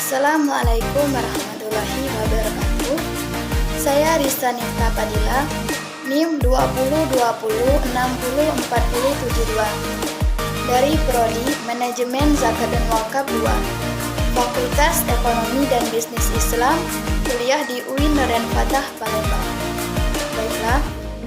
Assalamualaikum warahmatullahi wabarakatuh. Saya Rista Nifta Padilla, NIM 2020604072 dari Prodi Manajemen Zakat dan Wakaf 2, Fakultas Ekonomi dan Bisnis Islam, kuliah di UIN Nurdan Fatah, Palembang. Baiklah,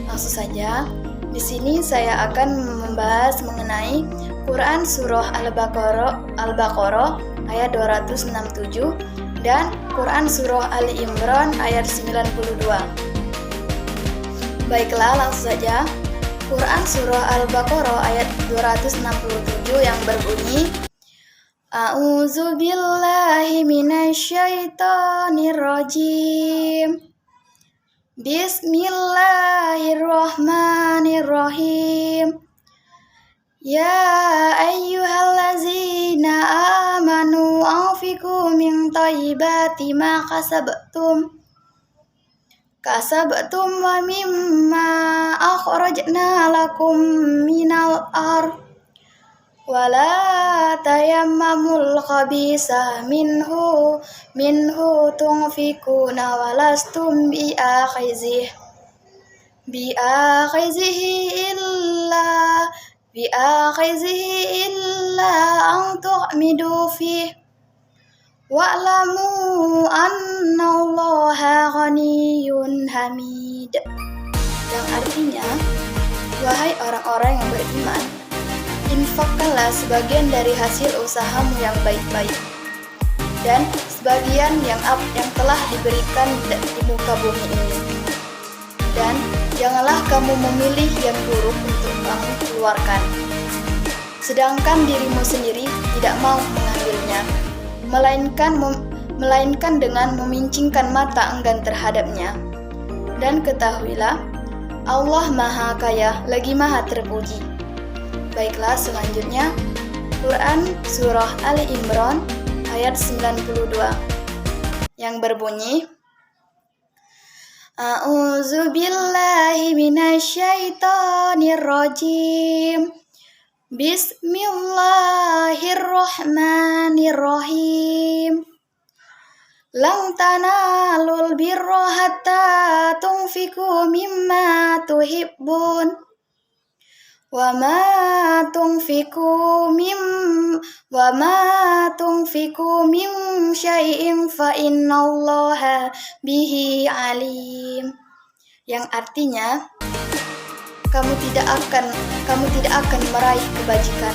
langsung saja. Di sini saya akan membahas mengenai Quran Surah Al-Baqarah ayat 267 dan Quran Surah Ali Imran ayat 92. Baiklah, langsung saja. Quran Surah Al-Baqarah ayat 267 yang berbunyi, A'udzu billahi minasyaitonir rajim. Bismillahirrahmanirrahim. Ya ayyuhallazina amanu anfiqu min thayyibati ma kasabtum wa mimma akhrajna lakum minal ardh wa la tayammamul khabisa minhu tunfikuna wa lastum bi'akhizihi illa an tu'midu fih wa'lamu annallaha ghaniyyun hamid. Yang artinya, wahai orang-orang yang beriman, infakkanlah sebagian dari hasil usahamu yang baik-baik dan sebagian yang telah diberikan di muka bumi ini. Dan janganlah kamu memilih yang buruk untuk kamu keluarkan, sedangkan dirimu sendiri tidak mau mengambilnya, melainkan dengan memincingkan mata enggan terhadapnya. Dan ketahuilah, Allah Maha Kaya lagi Maha Terpuji. Baiklah, selanjutnya Quran Surah Ali Imran ayat 92 yang berbunyi, A'udzu billahi minasyaitonir rajim. Bismillahirrahmanirrahim. Lan tanalul birra hatta tunfiqu mimma tuhibbun. Wa ma tunfiqu min syai'in fa innallaha bihi alim. Yang artinya, kamu tidak akan meraih kebajikan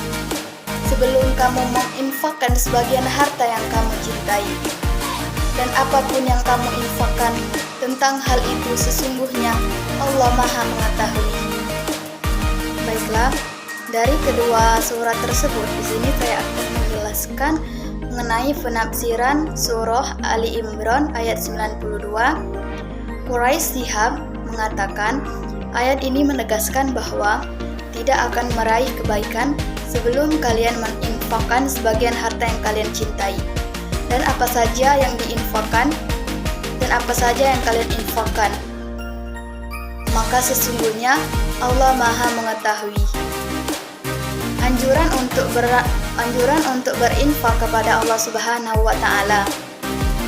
sebelum kamu menginfakkan sebagian harta yang kamu cintai. Dan apapun yang kamu infakkan tentang hal itu, sesungguhnya Allah Maha mengetahui. Baiklah, dari kedua surat tersebut di sini saya akan menjelaskan mengenai penafsiran surah Ali Imran ayat 92. Quraisy Shihab mengatakan ayat ini menegaskan bahwa tidak akan meraih kebaikan sebelum kalian menginfakkan sebagian harta yang kalian cintai. Dan apa saja yang diinfakkan dan apa saja yang kalian infakkan, maka sesungguhnya Allah Maha mengetahui. Anjuran untuk berinfak kepada Allah Subhanahu wa Ta'ala,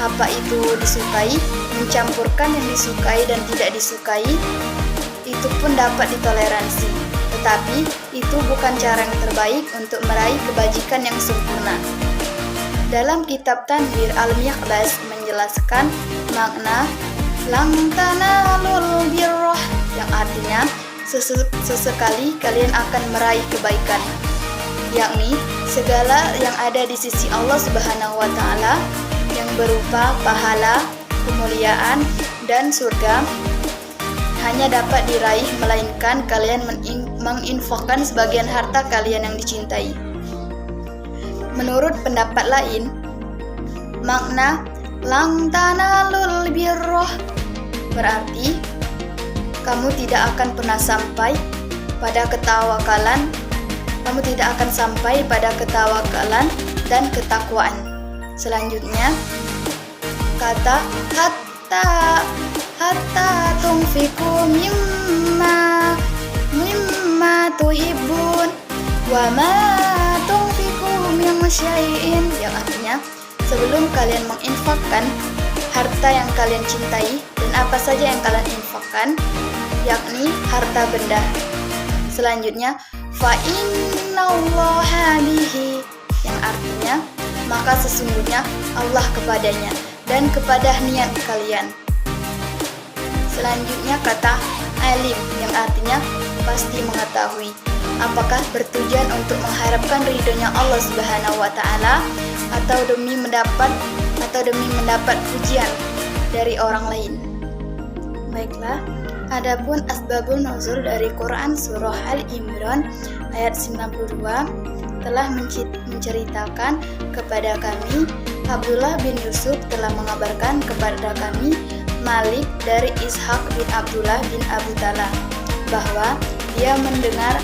apa itu disukai, mencampurkan yang disukai dan tidak disukai, itu pun dapat ditoleransi, tetapi itu bukan cara yang terbaik untuk meraih kebajikan yang sempurna. Dalam kitab Tanwir Al-Miqbas menjelaskan makna Lan tanalul birrah, yang artinya sesekali kalian akan meraih kebaikan, yakni segala yang ada di sisi Allah Subhanahu wa Ta'ala yang berupa pahala, kemuliaan, dan surga hanya dapat diraih melainkan kalian menginfakkan sebagian harta kalian yang dicintai. Menurut pendapat lain, makna Lan tanalul birrah berarti kamu tidak akan pernah sampai pada ketawakalan, dan ketakwaan. Selanjutnya, kata hatta tunfiqu mimma tuhibbun wa ma tunfiqu min syai'in, yang artinya sebelum kalian menginfakkan harta yang kalian cintai, dan apa saja yang kalian infakkan, yakni harta benda. Selanjutnya, fa innallaha bihi, yang artinya maka sesungguhnya Allah kepadanya dan kepada niat kalian. Selanjutnya kata alim, yang artinya pasti mengetahui. Apakah bertujuan untuk mengharapkan ridhonya Allah Subhanahu wa taala atau demi mendapat pujian dari orang lain. Baiklah, adapun asbabun nuzul dari Quran surah Al-Imran ayat 92 telah menceritakan kepada kami, Abdullah bin Yusuf telah mengabarkan kepada kami Malik dari Ishaq bin Abdullah bin Abu Talha bahwa dia mendengar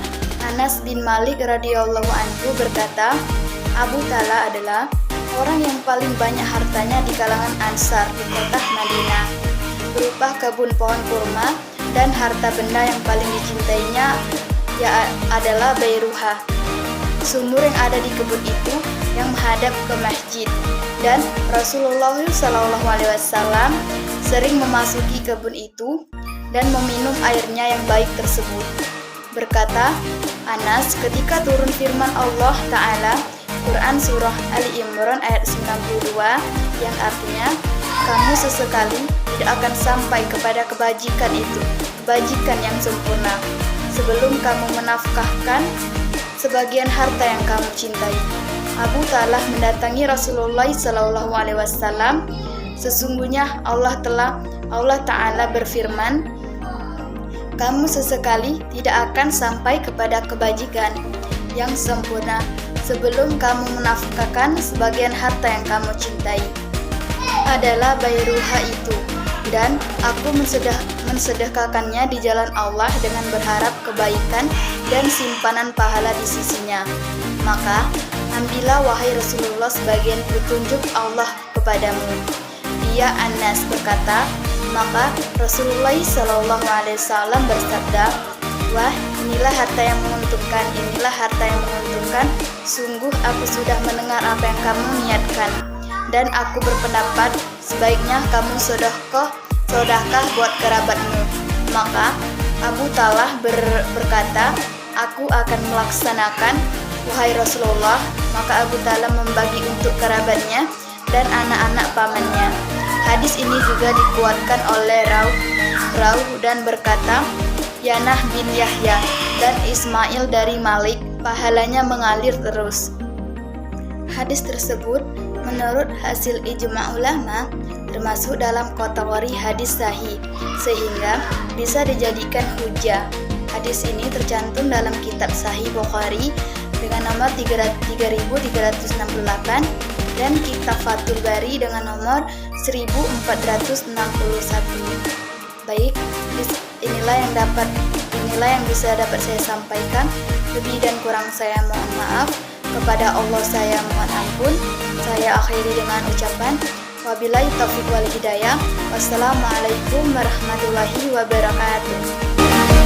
Anas bin Malik radhiyallahu anhu berkata, Abu Talha adalah orang yang paling banyak hartanya di kalangan Ansar di kota Madinah, berupa kebun pohon kurma, dan harta benda yang paling dicintainya adalah Bairuha, sumur yang ada di kebun itu yang menghadap ke masjid. Dan Rasulullah SAW sering memasuki kebun itu dan meminum airnya yang baik tersebut. Berkata Anas, ketika turun firman Allah Ta'ala Quran surah Ali Imran ayat 92 yang artinya, kamu sesekali tidak akan sampai kepada kebajikan itu, kebajikan yang sempurna, sebelum kamu menafkahkan sebagian harta yang kamu cintai. Abu Talha mendatangi Rasulullah SAW. Sesungguhnya Allah Ta'ala berfirman, kamu sesekali tidak akan sampai kepada kebajikan yang sempurna sebelum kamu menafkahkan sebagian harta yang kamu cintai, adalah Bairuha itu, dan aku mensedekahkannya di jalan Allah dengan berharap kebaikan dan simpanan pahala di sisinya. Maka ambillah wahai Rasulullah sebagian petunjuk Allah kepadamu. Dia Anas berkata, maka Rasulullah SAW bersabda, wah, inilah harta yang menguntungkan, inilah harta yang menguntungkan. Sungguh aku sudah mendengar apa yang kamu niatkan, dan aku berpendapat sebaiknya kamu sedekah buat kerabatmu. Maka Abu Talha berkata, aku akan melaksanakan, wahai Rasulullah. Maka Abu Talha membagi untuk kerabatnya dan anak-anak pamannya. Hadis ini juga dikuatkan oleh Rauh dan berkata, Yanah bin Yahya dan Ismail dari Malik, pahalanya mengalir terus. Hadis tersebut menurut hasil ijma ulama termasuk dalam kategori hadis sahih, sehingga bisa dijadikan hujah. Hadis ini tercantum dalam kitab Sahih Bukhari dengan nomor 3368 dan kitab Fathul Bari dengan nomor 1461. Baik, inilah yang bisa dapat saya sampaikan. Lebih dan kurang saya mohon maaf. Kepada Allah saya mohon ampun. Saya akhiri dengan ucapan wabillahi taufiq wal hidayah. Wassalamualaikum warahmatullahi wabarakatuh.